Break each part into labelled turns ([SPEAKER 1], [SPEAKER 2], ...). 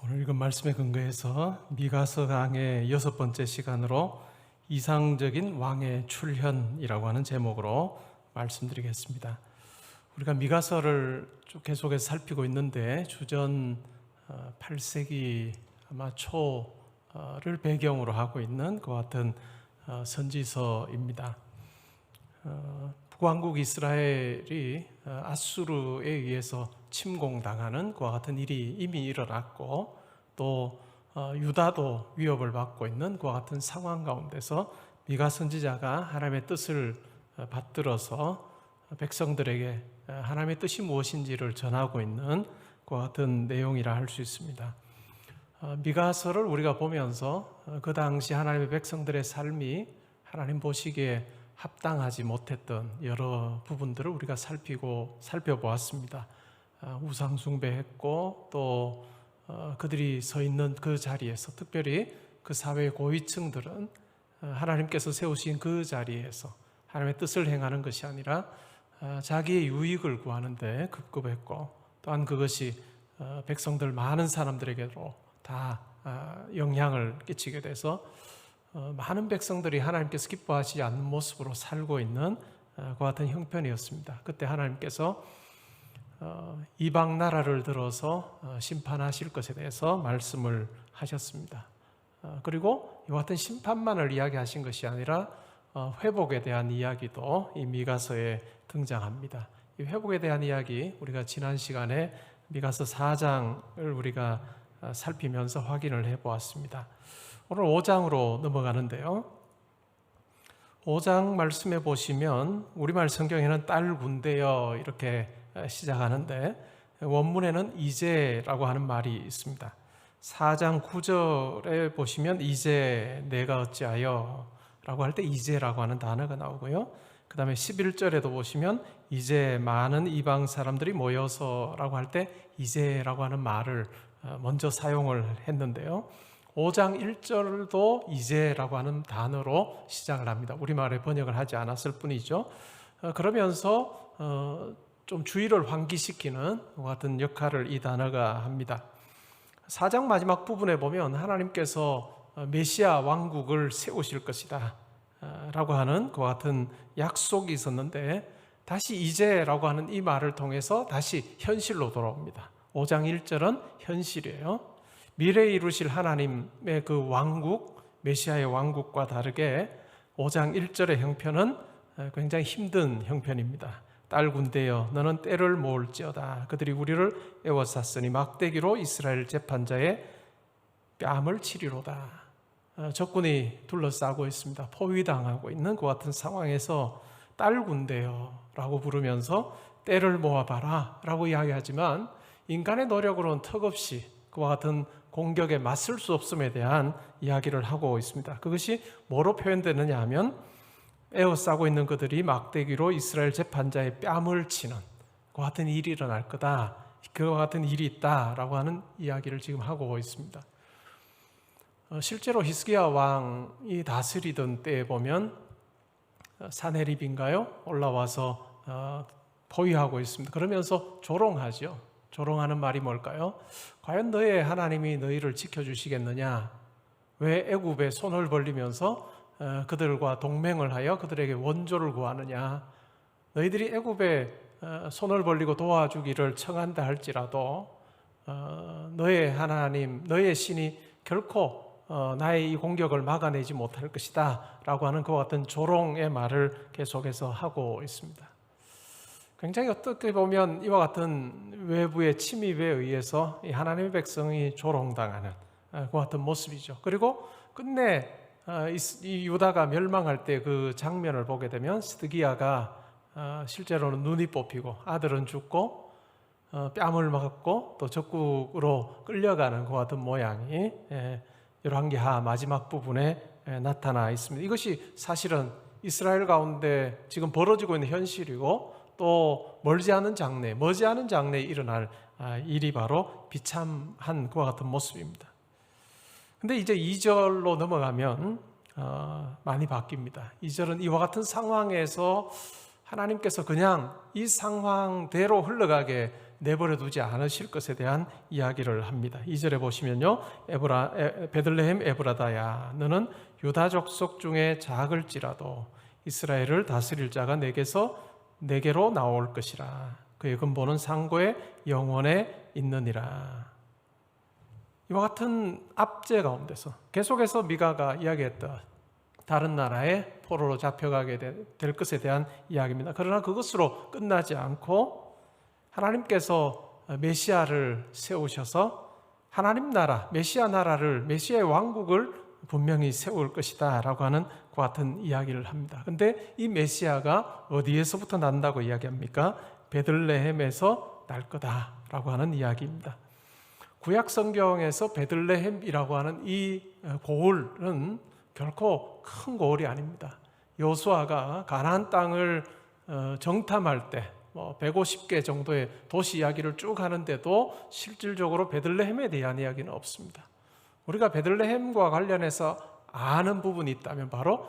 [SPEAKER 1] 오늘 읽은 말씀에 근거해서 미가서 강의 6번째 시간으로 이상적인 왕의 출현이라고 하는 제목으로 말씀드리겠습니다. 우리가 미가서를 쭉 계속해서 살피고 있는데 주전 8세기 아마 초를 배경으로 하고 있는 그 같은 선지서입니다. 북왕국 이스라엘이 아수르에 의해서 침공당하는 그와 같은 일이 이미 일어났고 또 유다도 위협을 받고 있는 그와 같은 상황 가운데서 미가 선지자가 하나님의 뜻을 받들어서 백성들에게 하나님의 뜻이 무엇인지를 전하고 있는 그와 같은 내용이라 할 수 있습니다. 미가서를 우리가 보면서 그 당시 하나님의 백성들의 삶이 하나님 보시기에 합당하지 못했던 여러 부분들을 우리가 살펴보았습니다. 우상 숭배했고 또 그들이 서 있는 그 자리에서 특별히 그 사회의 고위층들은 하나님께서 세우신 그 자리에서 하나님의 뜻을 행하는 것이 아니라 자기의 유익을 구하는 데 급급했고 또한 그것이 백성들 많은 사람들에게로 다 영향을 끼치게 돼서 많은 백성들이 하나님께서 기뻐하시지 않는 모습으로 살고 있는 그 같은 형편이었습니다. 그때 하나님께서 이방 나라를 들어서 심판하실 것에 대해서 말씀을 하셨습니다. 그리고 이와 같은 심판만을 이야기하신 것이 아니라 회복에 대한 이야기도 이 미가서에 등장합니다. 이 회복에 대한 이야기 우리가 지난 시간에 미가서 4장을 우리가 살피면서 확인을 해보았습니다. 오늘 5장으로 넘어가는데요. 5장 말씀해 보시면 우리말 성경에는 딸 군대여 이렇게 시작하는데 원문에는 이제라고 하는 말이 있습니다. 4장 9절에 보시면 이제 내가 어찌하여 라고 할 때 이제라고 하는 단어가 나오고요. 그 다음에 11절에도 보시면 이제 많은 이방 사람들이 모여서 라고 할 때 이제라고 하는 말을 먼저 사용을 했는데요. 5장 1절도 이제라고 하는 단어로 시작을 합니다. 우리말에 번역을 하지 않았을 뿐이죠. 그러면서 좀 주의를 환기시키는 같은 역할을 이 단어가 합니다. 4장 마지막 부분에 보면 하나님께서 메시아 왕국을 세우실 것이다 라고 하는 그 같은 약속이 있었는데 다시 이제라고 하는 이 말을 통해서 다시 현실로 돌아옵니다. 5장 1절은 현실이에요. 미래에 이루실 하나님의 그 왕국, 메시아의 왕국과 다르게 5장 1절의 형편은 굉장히 힘든 형편입니다. 딸 군대여 너는 때를 모을지어다. 그들이 우리를 애워쌌으니 막대기로 이스라엘 재판자의 뺨을 치리로다. 적군이 둘러싸고 있습니다. 포위당하고 있는 그 같은 상황에서 딸 군대여 라고 부르면서 때를 모아봐라 라고 이야기하지만 인간의 노력으로는 턱없이 그와 같은 공격에 맞설 수 없음에 대한 이야기를 하고 있습니다. 그것이 뭐로 표현되느냐 하면 에워싸고 있는 그들이 막대기로 이스라엘 재판자의 뺨을 치는 그와 같은 일이 일어날 거다. 그와 같은 일이 있다라고 하는 이야기를 지금 하고 있습니다. 실제로 히스기야 왕이 다스리던 때에 보면 사네립인가요? 올라와서 포위하고 있습니다. 그러면서 조롱하죠. 조롱하는 말이 뭘까요? 과연 너의 하나님이 너희를 지켜주시겠느냐? 왜 애굽에 손을 벌리면서 그들과 동맹을 하여 그들에게 원조를 구하느냐? 너희들이 애굽에 손을 벌리고 도와주기를 청한다 할지라도 너의 하나님, 너의 신이 결코 나의 이 공격을 막아내지 못할 것이다 라고 하는 그와 같은 조롱의 말을 계속해서 하고 있습니다. 굉장히 어떻게 보면 이와 같은 외부의 침입에 의해서 하나님의 백성이 조롱당하는 그 같은 모습이죠. 그리고 끝내 이 유다가 멸망할 때 그 장면을 보게 되면 스드기야가 실제로는 눈이 뽑히고 아들은 죽고 뺨을 맞고 또 적국으로 끌려가는 그 같은 모양이 열왕기하 마지막 부분에 나타나 있습니다. 이것이 사실은 이스라엘 가운데 지금 벌어지고 있는 현실이고 또 머지않은 장래에 일어날 일이 바로 비참한 그와 같은 모습입니다. 근데 이제 2절로 넘어가면 많이 바뀝니다. 2절은 이와 같은 상황에서 하나님께서 그냥 이 상황대로 흘러가게 내버려 두지 않으실 것에 대한 이야기를 합니다. 2절에 보시면요, 베들레헴 에브라다야, 너는 유다 족속 중에 작을지라도 이스라엘을 다스릴 자가 내게로 나올 것이라. 그의 근본은 상고의 영원에 있느니라. 이와 같은 압제 가운데서 계속해서 미가가 이야기했던 다른 나라의 포로로 잡혀가게 될 것에 대한 이야기입니다. 그러나 그것으로 끝나지 않고 하나님께서 메시아를 세우셔서 하나님 나라, 메시아 나라를, 메시아의 왕국을 분명히 세울 것이다 라고 하는 그 같은 이야기를 합니다. 근데 이 메시아가 어디에서부터 난다고 이야기합니까? 베들레헴에서 날 거다라고 하는 이야기입니다. 구약 성경에서 베들레헴이라고 하는 이 고을은 결코 큰 고을이 아닙니다. 여호수아가 가나안 땅을 정탐할 때 150개 정도의 도시 이야기를 쭉 하는데도 실질적으로 베들레헴에 대한 이야기는 없습니다. 우리가 베들레헴과 관련해서 아는 부분이 있다면 바로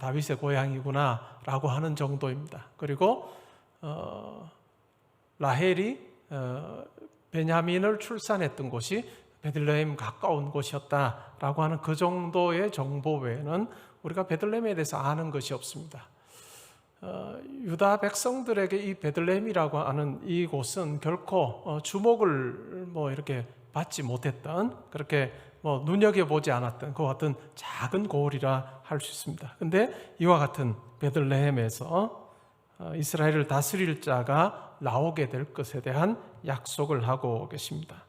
[SPEAKER 1] 다윗의 고향이구나 라고 하는 정도입니다. 그리고 라헬이 베냐민을 출산했던 곳이 베들레헴 가까운 곳이었다라고 하는 그 정도의 정보 외에는 우리가 베들레헴에 대해서 아는 것이 없습니다. 유다 백성들에게 이 베들레헴이라고 하는 이곳은 결코 주목을 이렇게 받지 못했던, 그렇게 눈여겨보지 않았던 그 같은 작은 고을이라 할 수 있습니다. 그런데 이와 같은 베들레헴에서 이스라엘을 다스릴 자가 나오게 될 것에 대한 약속을 하고 계십니다.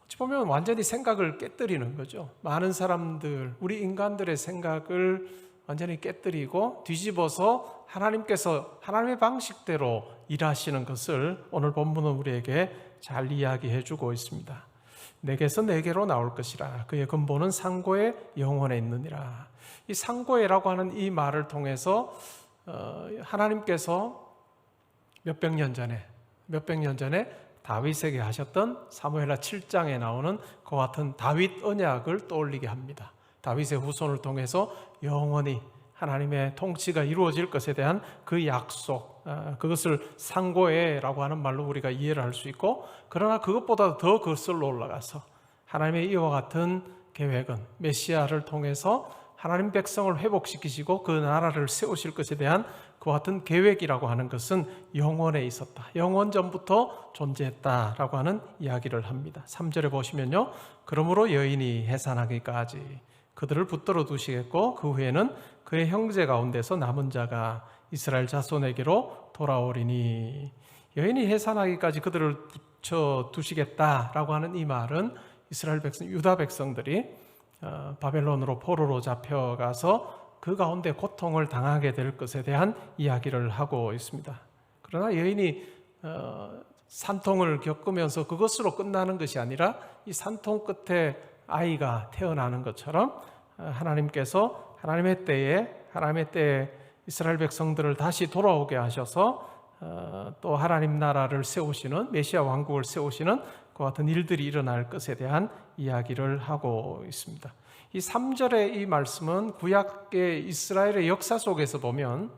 [SPEAKER 1] 어찌 보면 완전히 생각을 깨뜨리는 거죠. 많은 사람들, 우리 인간들의 생각을 완전히 깨뜨리고 뒤집어서 하나님께서 하나님의 방식대로 일하시는 것을 오늘 본문은 우리에게 잘 이야기해 주고 있습니다. 내게서 내게로 나올 것이라. 그의 근본은 상고의 영원에 있느니라. 이 상고에라고 하는 이 말을 통해서 하나님께서 몇백 년 전에 다윗에게 하셨던 사무엘하 7장에 나오는 그와 같은 다윗 언약을 떠올리게 합니다. 다윗의 후손을 통해서 영원히 하나님의 통치가 이루어질 것에 대한 그 약속, 그것을 상고에라고 하는 말로 우리가 이해를 할 수 있고, 그러나 그것보다 더 거슬러 올라가서 하나님의 이와 같은 계획은 메시아를 통해서 하나님 백성을 회복시키시고 그 나라를 세우실 것에 대한 그와 같은 계획이라고 하는 것은 영원에 있었다. 영원 전부터 존재했다라고 하는 이야기를 합니다. 3절에 보시면요, 그러므로 여인이 해산하기까지 그들을 붙들어 두시겠고 그 후에는 그의 형제 가운데서 남은 자가 이스라엘 자손에게로 돌아오리니. 여인이 해산하기까지 그들을 붙여 두시겠다라고 하는 이 말은 이스라엘 백성, 유다 백성들이 바벨론으로 포로로 잡혀가서 그 가운데 고통을 당하게 될 것에 대한 이야기를 하고 있습니다. 그러나 여인이 산통을 겪으면서 그것으로 끝나는 것이 아니라 이 산통 끝에 아이가 태어나는 것처럼 하나님께서 하나님의 때에 이스라엘 백성들을 다시 돌아오게 하셔서 또 하나님 나라를 세우시는, 메시아 왕국을 세우시는 그 같은 일들이 일어날 것에 대한 이야기를 하고 있습니다. 이 3절의 이 말씀은 구약의 이스라엘의 역사 속에서 보면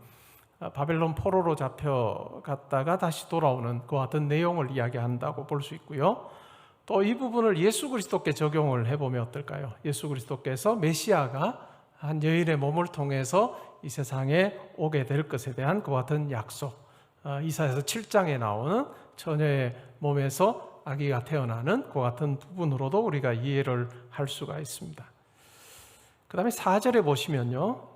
[SPEAKER 1] 바벨론 포로로 잡혀갔다가 다시 돌아오는 그 같은 내용을 이야기한다고 볼 수 있고요. 또 이 부분을 예수 그리스도께 적용을 해보면 어떨까요? 예수 그리스도께서 메시아가 한 여인의 몸을 통해서 이 세상에 오게 될 것에 대한 그 같은 약속, 이사야서 7장에 나오는 처녀의 몸에서 아기가 태어나는 그 같은 부분으로도 우리가 이해를 할 수가 있습니다. 그 다음에 4절에 보시면요,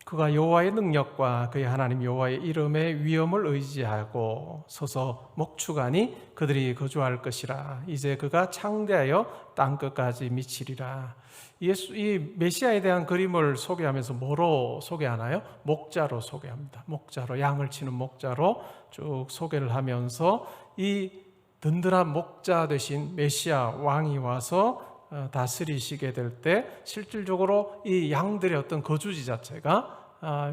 [SPEAKER 1] 그가 여호와의 능력과 그의 하나님 여호와의 이름의 위엄을 의지하고 서서 목축하니 그들이 거주할 것이라. 이제 그가 창대하여 땅끝까지 미치리라. 이 메시아에 대한 그림을 소개하면서 뭐로 소개하나요? 목자로 소개합니다. 목자로, 양을 치는 목자로 쭉 소개를 하면서 이 든든한 목자 되신 메시아 왕이 와서 다스리시게 될 때 실질적으로 이 양들의 어떤 거주지 자체가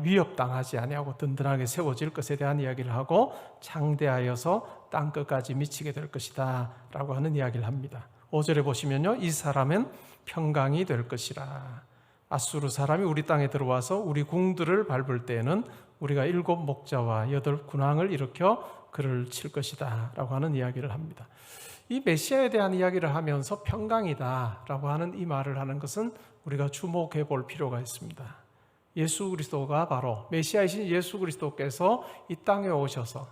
[SPEAKER 1] 위협당하지 아니하고 든든하게 세워질 것에 대한 이야기를 하고, 창대하여서 땅끝까지 미치게 될 것이다 라고 하는 이야기를 합니다. 5절에 보시면요, 이 사람은 평강이 될 것이라. 아수르 사람이 우리 땅에 들어와서 우리 궁들을 밟을 때에는 우리가 7 목자와 8 군왕을 일으켜 그를 칠 것이다 라고 하는 이야기를 합니다. 이 메시아에 대한 이야기를 하면서 평강이다 라고 하는 이 말을 하는 것은 우리가 주목해 볼 필요가 있습니다. 예수 그리스도가 바로 메시아이신 예수 그리스도께서 이 땅에 오셔서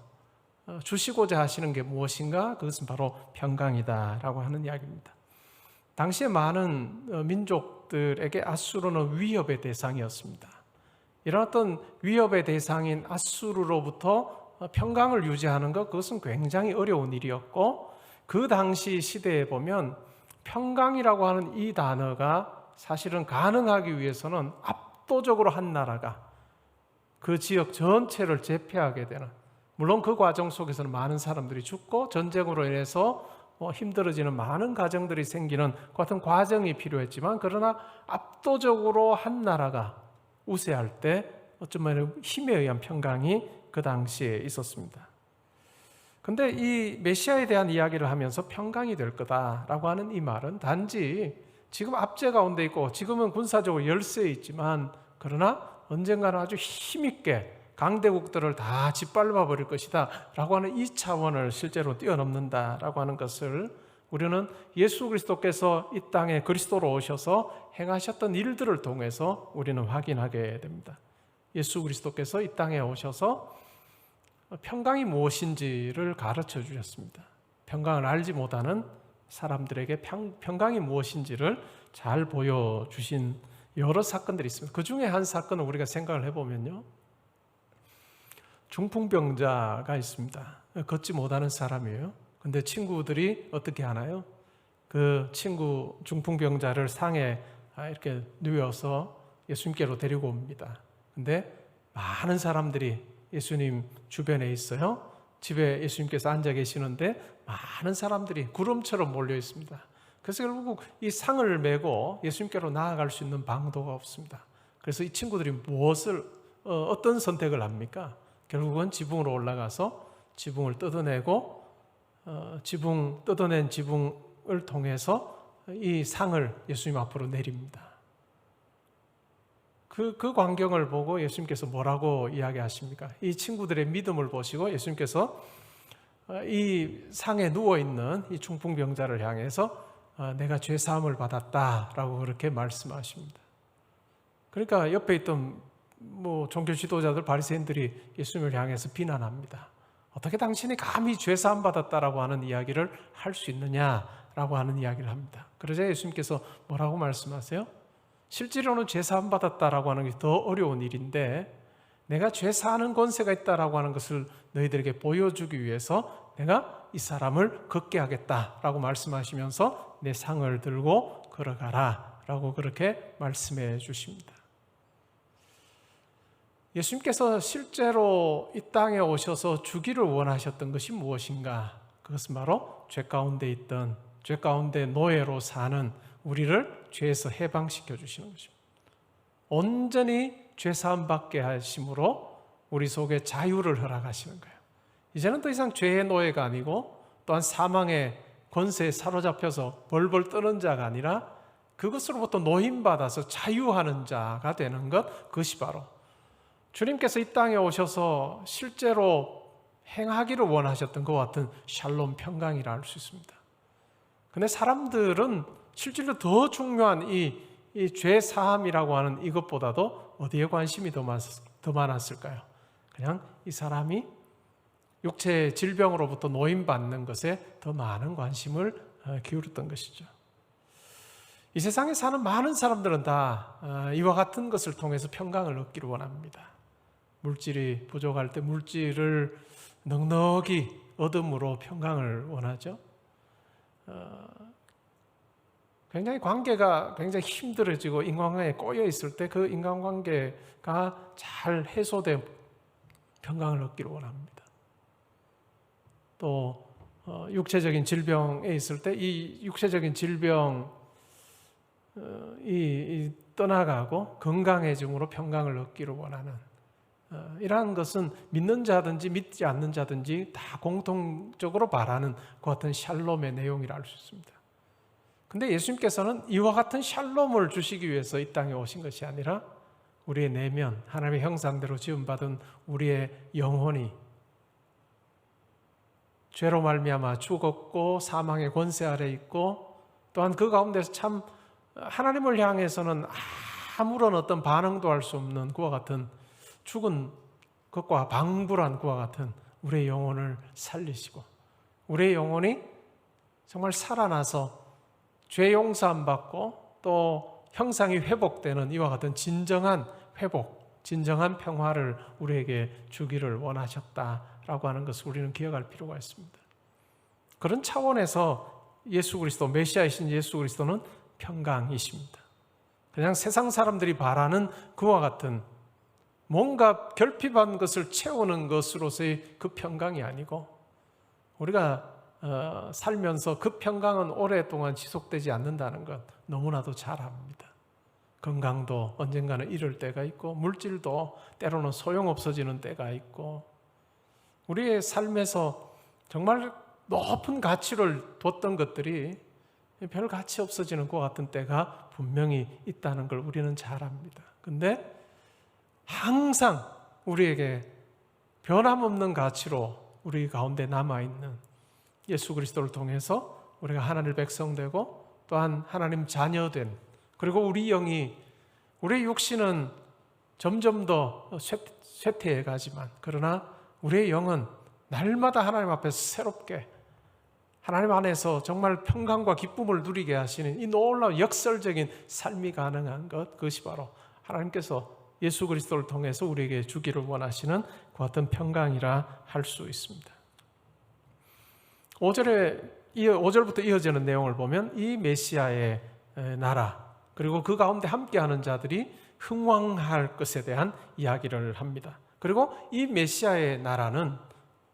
[SPEAKER 1] 주시고자 하시는 게 무엇인가? 그것은 바로 평강이다 라고 하는 이야기입니다. 당시에 많은 민족들에게 아수르는 위협의 대상이었습니다. 이런 어떤 위협의 대상인 아수르로부터 평강을 유지하는 것, 그것은 굉장히 어려운 일이었고, 그 당시 시대에 보면 평강이라고 하는 이 단어가 사실은 가능하기 위해서는 압도적으로 한 나라가 그 지역 전체를 제패하게 되는, 물론 그 과정 속에서는 많은 사람들이 죽고 전쟁으로 인해서 힘들어지는 많은 가정들이 생기는 같은 과정이 필요했지만, 그러나 압도적으로 한 나라가 우세할 때 어쩌면 힘에 의한 평강이 그 당시에 있었습니다. 근데 이 메시아에 대한 이야기를 하면서 평강이 될 거다라고 하는 이 말은 단지 지금 압제 가운데 있고 지금은 군사적으로 열세에 있지만, 그러나 언젠가는 아주 힘있게 강대국들을 다 짓밟아 버릴 것이다 라고 하는 이 차원을 실제로 뛰어넘는다 라고 하는 것을 우리는 예수 그리스도께서 이 땅에 그리스도로 오셔서 행하셨던 일들을 통해서 우리는 확인하게 됩니다. 예수 그리스도께서 이 땅에 오셔서 평강이 무엇인지를 가르쳐 주셨습니다. 평강을 알지 못하는 사람들에게 평강이 무엇인지를 잘 보여주신 여러 사건들이 있습니다. 그 중에 한 사건을 우리가 생각을 해보면요, 중풍병자가 있습니다. 걷지 못하는 사람이에요. 근데 친구들이 어떻게 하나요? 그 친구 중풍병자를 상에 이렇게 누워서 예수님께로 데리고 옵니다. 근데 많은 사람들이 예수님 주변에 있어요. 집에 예수님께서 앉아 계시는데 많은 사람들이 구름처럼 몰려 있습니다. 그래서 결국 이 상을 메고 예수님께로 나아갈 수 있는 방도가 없습니다. 그래서 이 친구들이 어떤 선택을 합니까? 결국은 지붕으로 올라가서 지붕을 뜯어내고 뜯어낸 지붕을 통해서 이 상을 예수님 앞으로 내립니다. 그 광경을 보고 예수님께서 뭐라고 이야기하십니까? 이 친구들의 믿음을 보시고 예수님께서 이 상에 누워있는 이 중풍병자를 향해서 내가 죄 사함을 받았다라고 그렇게 말씀하십니다. 그러니까 옆에 있던 종교 지도자들, 바리새인들이 예수님을 향해서 비난합니다. 어떻게 당신이 감히 죄 사함 받았다라고 하는 이야기를 할 수 있느냐라고 하는 이야기를 합니다. 그러자 예수님께서 뭐라고 말씀하세요? 실제로는 죄 사함 받았다라고 하는 게 더 어려운 일인데, 내가 죄 사하는 권세가 있다라고 하는 것을 너희들에게 보여주기 위해서 내가 이 사람을 걷게 하겠다라고 말씀하시면서 내 상을 들고 걸어가라라고 그렇게 말씀해 주십니다. 예수님께서 실제로 이 땅에 오셔서 주기를 원하셨던 것이 무엇인가? 그것은 바로 죄 가운데 노예로 사는 우리를 죄에서 해방시켜 주시는 것입니다. 온전히 죄 사함 받게 하심으로 우리 속에 자유를 허락하시는 거예요. 이제는 더 이상 죄의 노예가 아니고 또한 사망의 권세에 사로잡혀서 벌벌 떠는 자가 아니라 그것으로부터 노임받아서 자유하는 자가 되는 것, 그것이 바로 주님께서 이 땅에 오셔서 실제로 행하기를 원하셨던 것 같은 샬롬 평강이라 할 수 있습니다. 그런데 사람들은 실제로 더 중요한 이 죄 사함이라고 하는 이것보다도 어디에 관심이 더 많았을까요? 그냥 이 사람이 육체 질병으로부터 노임받는 것에 더 많은 관심을 기울였던 것이죠. 이 세상에 사는 많은 사람들은 다 이와 같은 것을 통해서 평강을 얻기를 원합니다. 물질이 부족할 때 물질을 넉넉히 얻음으로 평강을 원하죠. 굉장히 관계가 굉장히 힘들어지고 인간관계에 꼬여 있을 때 그 인간관계가 잘 해소된 평강을 얻기를 원합니다. 또 육체적인 질병에 있을 때 이 육체적인 질병이 떠나가고 건강해짐으로 평강을 얻기를 원하는, 이러한 것은 믿는 자든지 믿지 않는 자든지 다 공통적으로 바라는 그 같은 샬롬의 내용이라 할 수 있습니다. 근데 예수님께서는 이와 같은 샬롬을 주시기 위해서 이 땅에 오신 것이 아니라 우리의 내면, 하나님의 형상대로 지음받은 우리의 영혼이 죄로 말미암아 죽었고 사망의 권세 아래 있고, 또한 그 가운데서 참 하나님을 향해서는 아무런 어떤 반응도 할 수 없는 그와 같은 죽은 것과 방불한 그와 같은 우리의 영혼을 살리시고, 우리의 영혼이 정말 살아나서 죄 용서함 받고 또 형상이 회복되는 이와 같은 진정한 회복, 진정한 평화를 우리에게 주기를 원하셨다라고 하는 것을 우리는 기억할 필요가 있습니다. 그런 차원에서 예수 그리스도, 메시아이신 예수 그리스도는 평강이십니다. 그냥 세상 사람들이 바라는 그와 같은 뭔가 결핍한 것을 채우는 것으로서의 그 평강이 아니고, 우리가 살면서 그 평강은 오랫동안 지속되지 않는다는 것 너무나도 잘 압니다. 건강도 언젠가는 잃을 때가 있고, 물질도 때로는 소용없어지는 때가 있고, 우리의 삶에서 정말 높은 가치를 뒀던 것들이 별 가치 없어지는 것 같은 때가 분명히 있다는 걸 우리는 잘 압니다. 근데 항상 우리에게 변함없는 가치로 우리 가운데 남아있는 예수 그리스도를 통해서 우리가 하나님의 백성 되고, 또한 하나님 자녀된, 그리고 우리 영이, 우리의 육신은 점점 더 쇠퇴해 가지만, 그러나 우리의 영은 날마다 하나님 앞에서 새롭게 하나님 안에서 정말 평강과 기쁨을 누리게 하시는 이 놀라운 역설적인 삶이 가능한 것, 그것이 바로 하나님께서 예수 그리스도를 통해서 우리에게 주기를 원하시는 그 같은 평강이라 할 수 있습니다. 5절부터 이어지는 내용을 보면 이 메시아의 나라, 그리고 그 가운데 함께하는 자들이 흥왕할 것에 대한 이야기를 합니다. 그리고 이 메시아의 나라는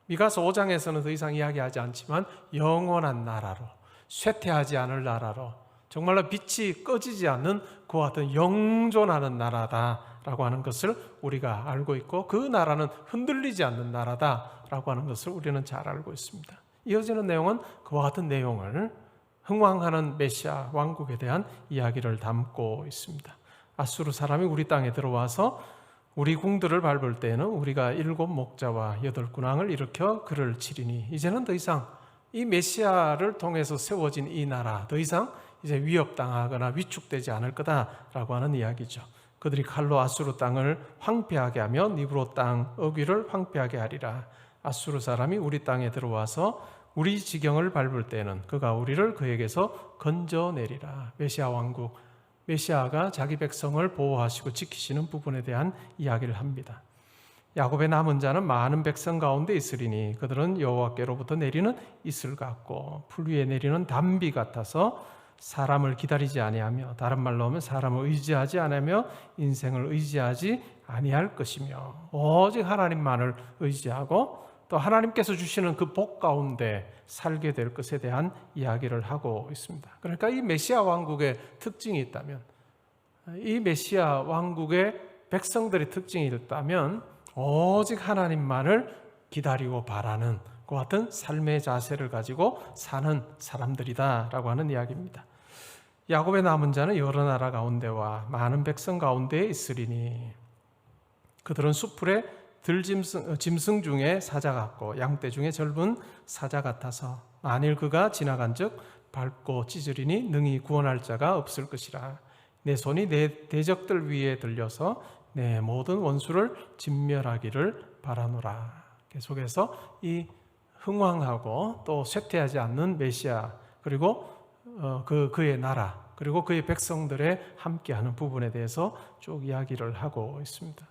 [SPEAKER 1] 미가서 5장에서는 더 이상 이야기하지 않지만 영원한 나라로, 쇠퇴하지 않을 나라로, 정말로 빛이 꺼지지 않는 그와 같은 영존하는 나라다라고 하는 것을 우리가 알고 있고, 그 나라는 흔들리지 않는 나라다라고 하는 것을 우리는 잘 알고 있습니다. 이어지는 내용은 그와 같은 내용을, 흥왕하는 메시아 왕국에 대한 이야기를 담고 있습니다. 아수르 사람이 우리 땅에 들어와서 우리 궁들을 밟을 때에는 우리가 7 목자와 8 군왕을 일으켜 그를 치리니, 이제는 더 이상 이 메시아를 통해서 세워진 이 나라 더 이상 이제 위협당하거나 위축되지 않을 거다라고 하는 이야기죠. 그들이 칼로 아수르 땅을 황폐하게 하며 니브로 땅 어귀를 황폐하게 하리라. 아수르 사람이 우리 땅에 들어와서 우리 지경을 밟을 때는 그가 우리를 그에게서 건져내리라. 메시아 왕국, 메시아가 자기 백성을 보호하시고 지키시는 부분에 대한 이야기를 합니다. 야곱의 남은 자는 많은 백성 가운데 있으리니 그들은 여호와께로부터 내리는 이슬 같고 풀 위에 내리는 담비 같아서 사람을 기다리지 아니하며, 다른 말로 하면 사람을 의지하지 않으며 인생을 의지하지 아니할 것이며, 오직 하나님만을 의지하고 또 하나님께서 주시는 그 복 가운데 살게 될 것에 대한 이야기를 하고 있습니다. 그러니까 이 메시아 왕국의 특징이 있다면, 이 메시아 왕국의 백성들의 특징이 있다면 오직 하나님만을 기다리고 바라는 그 같은 삶의 자세를 가지고 사는 사람들이다라고 하는 이야기입니다. 야곱의 남은 자는 여러 나라 가운데와 많은 백성 가운데에 있으리니 그들은 수풀에 짐승 중에 사자 같고 양떼 중에 젊은 사자 같아서 만일 그가 지나간즉 밟고 찢으리니 능히 구원할 자가 없을 것이라. 내 손이 내 대적들 위에 들려서 내 모든 원수를 진멸하기를 바라노라. 계속해서 이 흥왕하고 또 쇠퇴하지 않는 메시아, 그리고 그의 나라, 그리고 그의 백성들의 함께하는 부분에 대해서 쭉 이야기를 하고 있습니다.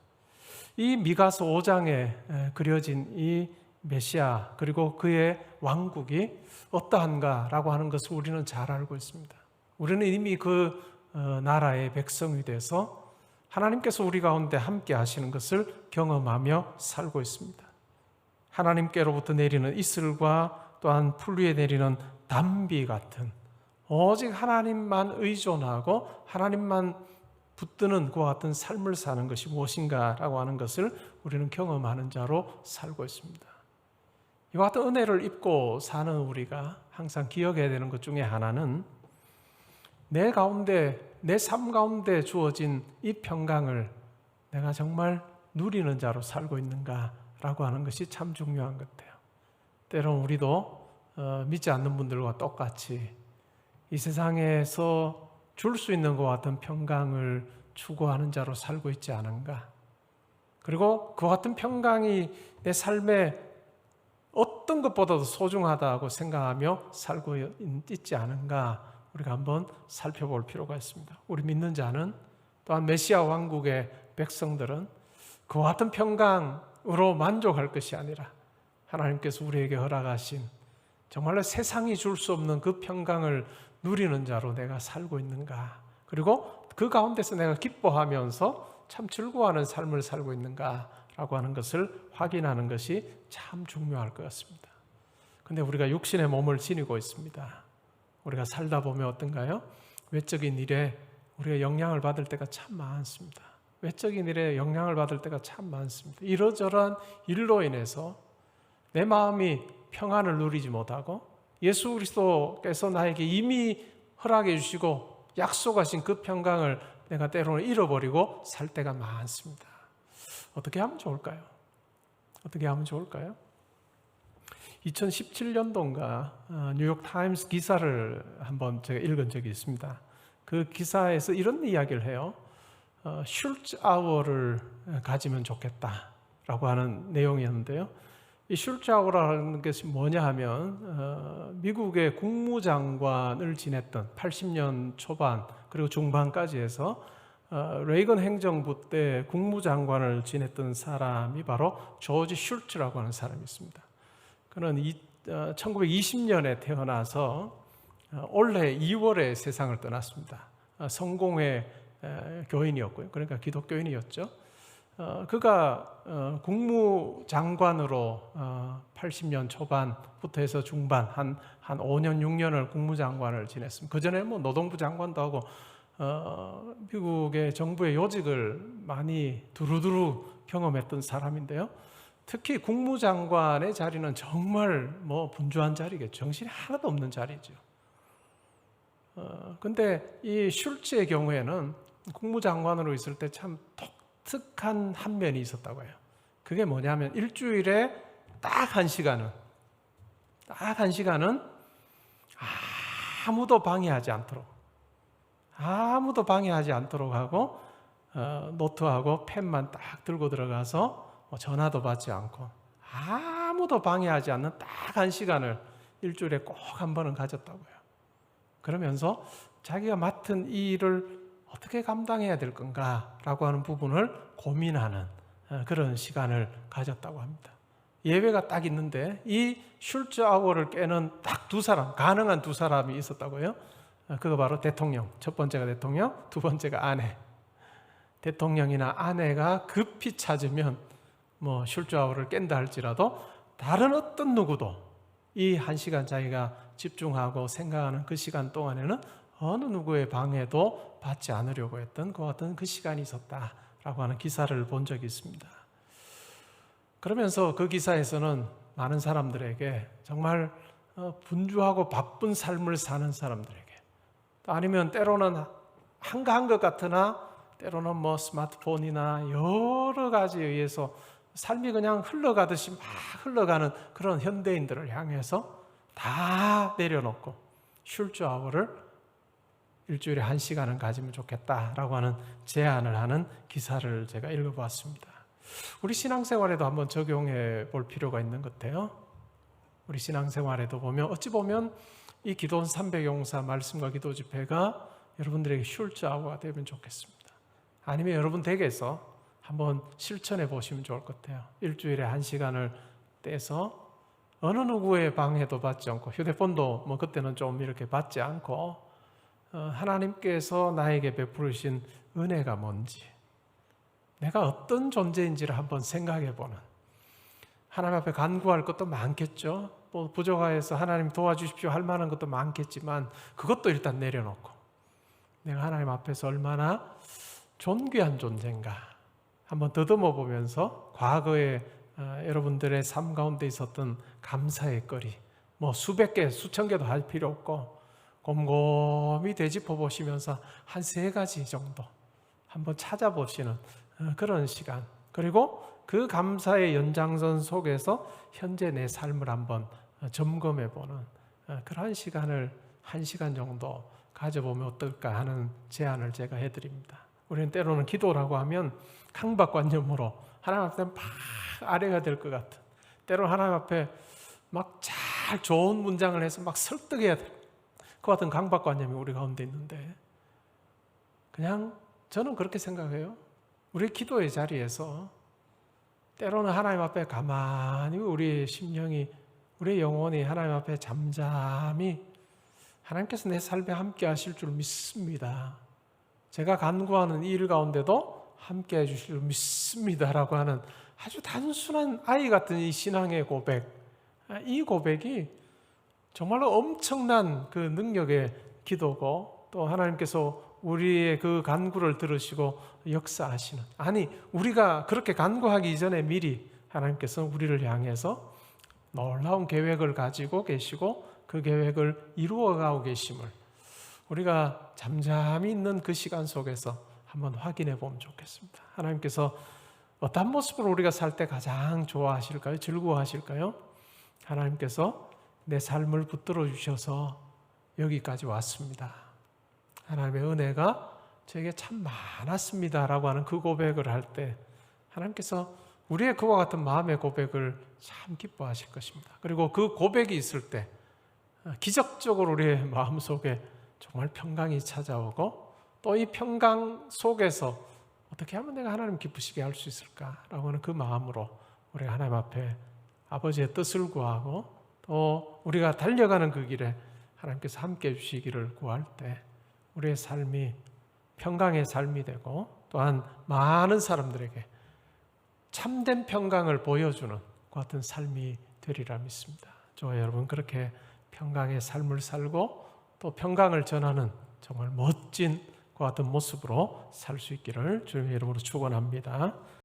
[SPEAKER 1] 이 미가서 5장에 그려진 이 메시아 그리고 그의 왕국이 어떠한가라고 하는 것을 우리는 잘 알고 있습니다. 우리는 이미 그 나라의 백성이 돼서 하나님께서 우리 가운데 함께 하시는 것을 경험하며 살고 있습니다. 하나님께로부터 내리는 이슬과 또한 풀 위에 내리는 담비 같은, 오직 하나님만 의존하고 하나님만 붙드는 그와 같은 삶을 사는 것이 무엇인가라고 하는 것을 우리는 경험하는 자로 살고 있습니다. 이와 같은 은혜를 입고 사는 우리가 항상 기억해야 되는 것 중에 하나는 내 가운데, 내 삶 가운데 주어진 이 평강을 내가 정말 누리는 자로 살고 있는가라고 하는 것이 참 중요한 것 같아요. 때론 우리도 믿지 않는 분들과 똑같이 이 세상에서 줄 수 있는 것 같은 평강을 추구하는 자로 살고 있지 않은가? 그리고 그 같은 평강이 내 삶에 어떤 것보다도 소중하다고 생각하며 살고 있지 않은가? 우리가 한번 살펴볼 필요가 있습니다. 우리 믿는 자는 또한 메시아 왕국의 백성들은 그 같은 평강으로 만족할 것이 아니라 하나님께서 우리에게 허락하신 정말로 세상이 줄 수 없는 그 평강을 누리는 자로 내가 살고 있는가? 그리고 그 가운데서 내가 기뻐하면서 참 즐거워하는 삶을 살고 있는가라고 하는 것을 확인하는 것이 참 중요할 것 같습니다. 근데 우리가 육신의 몸을 지니고 있습니다. 우리가 살다 보면 어떤가요? 외적인 일에 우리가 영향을 받을 때가 참 많습니다. 외적인 일에 영향을 받을 때가 참 많습니다. 이러저러한 일로 인해서 내 마음이 평안을 누리지 못하고 예수 그리스도께서 나에게 이미 허락해 주시고 약속하신 그 평강을 내가 때로는 잃어버리고 살 때가 많습니다. 어떻게 하면 좋을까요? 어떻게 하면 좋을까요? 2017년도인가 뉴욕 타임스 기사를 한번 제가 읽은 적이 있습니다. 그 기사에서 이런 이야기를 해요. 슐츠 아워를 가지면 좋겠다라고 하는 내용이었는데요. 이 슐츠 아워라는 것이 뭐냐 하면 미국의 국무장관을 지냈던 80년 초반 그리고 중반까지 해서 레이건 행정부 때 국무장관을 지냈던 사람이 바로 조지 슐츠라고 하는 사람이 있습니다. 그는 1920년에 태어나서 올해 2월에 세상을 떠났습니다. 성공회 교인이었고요. 그러니까 기독교인이었죠. 그가 국무장관으로 80년 초반부터 해서 중반 한 5년 6년을 국무장관을 지냈습니다. 그전에 뭐 노동부 장관도 하고 미국의 정부의 요직을 많이 두루두루 경험했던 사람인데요. 특히 국무장관의 자리는 정말 뭐 분주한 자리겠죠. 정신이 하나도 없는 자리죠. 근데 이 슐츠의 경우에는 국무장관으로 있을 때 참 독특한 한 면이 있었다고 해요. 그게 뭐냐면 일주일에 딱 한 시간은 아무도 방해하지 않도록 하고 노트하고 펜만 딱 들고 들어가서 전화도 받지 않고 아무도 방해하지 않는 딱 한 시간을 일주일에 꼭 한 번은 가졌다고요. 그러면서 자기가 맡은 이 일을 어떻게 감당해야 될 건가라고 하는 부분을 고민하는 그런 시간을 가졌다고 합니다. 예외가 딱 있는데 이 슐츠 아워를 깨는 딱 가능한 두 사람이 있었다고요. 그거 바로 대통령. 첫 번째가 대통령, 두 번째가 아내. 대통령이나 아내가 급히 찾으면 뭐 슐츠 아워를 깬다 할지라도 다른 어떤 누구도 이 한 시간 자기가 집중하고 생각하는 그 시간 동안에는 어느 누구의 방해도 받지 않으려고 했던 그 같은 그 시간이 있었다라고 하는 기사를 본 적이 있습니다. 그러면서 그 기사에서는 많은 사람들에게 정말 분주하고 바쁜 삶을 사는 사람들에게 아니면 때로는 한가한 것 같으나 때로는 뭐 스마트폰이나 여러 가지에 의해서 삶이 그냥 흘러가듯이 막 흘러가는 그런 현대인들을 향해서 다 내려놓고 슐츠 아워를 일주일에 한 시간은 가지면 좋겠다라고 하는 제안을 하는 기사를 제가 읽어보았습니다. 우리 신앙생활에도 한번 적용해 볼 필요가 있는 것 같아요. 우리 신앙생활에도 어찌 보면 이 기도원 300용사 말씀과 기도 집회가 여러분들에게 슐츠 아워가 되면 좋겠습니다. 아니면 여러분 댁에서 한번 실천해 보시면 좋을 것 같아요. 일주일에 한 시간을 떼서 어느 누구의 방해도 받지 않고 휴대폰도 뭐 그때는 좀 이렇게 받지 않고 하나님께서 나에게 베푸르신 은혜가 뭔지 내가 어떤 존재인지를 한번 생각해 보는 하나님 앞에 간구할 것도 많겠죠. 뭐 부족하여서 하나님 도와주십시오 할 만한 것도 많겠지만 그것도 일단 내려놓고 내가 하나님 앞에서 얼마나 존귀한 존재인가 한번 더듬어 보면서 과거에 여러분들의 삶 가운데 있었던 감사의 거리 뭐 수백 개, 수천 개도 할 필요 없고 곰곰이 되짚어 보시면서 한 3가지 정도 한번 찾아보시는 그런 시간, 그리고 그 감사의 연장선 속에서 현재 내 삶을 한번 점검해보는 그러한 시간을 1시간 정도 가져보면 어떨까 하는 제안을 제가 해드립니다. 우리는 때로는 기도라고 하면 강박관념으로 하나님 앞에 막 아뢰가 될 것 같은, 때로는 하나님 앞에 막 잘 좋은 문장을 해서 막 설득해야 될 그 같은 강박관념이 우리 가운데 있는데, 그냥 저는 그렇게 생각해요. 우리 기도의 자리에서 때로는 하나님 앞에 가만히 우리의 심령이, 우리의 영혼이 하나님 앞에 잠잠히 하나님께서 내 삶에 함께 하실 줄 믿습니다. 제가 간구하는 이 일 가운데도 함께 해주실 줄 믿습니다라고 하는 아주 단순한 아이 같은 이 신앙의 고백, 이 고백이 정말로 엄청난 그 능력의 기도고, 또 하나님께서 우리의 그 간구를 들으시고 역사하시는, 아니 우리가 그렇게 간구하기 이전에 미리 하나님께서 우리를 향해서 놀라운 계획을 가지고 계시고 그 계획을 이루어가고 계심을 우리가 잠잠히 있는 그 시간 속에서 한번 확인해 보면 좋겠습니다. 하나님께서 어떤 모습으로 우리가 살 때 가장 좋아하실까요? 즐거워하실까요? 하나님께서 내 삶을 붙들어 주셔서 여기까지 왔습니다. 하나님의 은혜가 저에게 참 많았습니다라고 하는 그 고백을 할 때 하나님께서 우리의 그와 같은 마음의 고백을 참 기뻐하실 것입니다. 그리고 그 고백이 있을 때 기적적으로 우리의 마음속에 정말 평강이 찾아오고, 또 이 평강 속에서 어떻게 하면 내가 하나님 기쁘시게 할 수 있을까라고 하는 그 마음으로 우리가 하나님 앞에 아버지의 뜻을 구하고, 또 우리가 달려가는 그 길에 하나님께서 함께 해주시기를 구할 때 우리의 삶이 평강의 삶이 되고, 또한 많은 사람들에게 참된 평강을 보여주는 그 같은 삶이 되리라 믿습니다. 저와 여러분 그렇게 평강의 삶을 살고 또 평강을 전하는 정말 멋진 그 같은 모습으로 살 수 있기를 주님의 이름으로 축원합니다.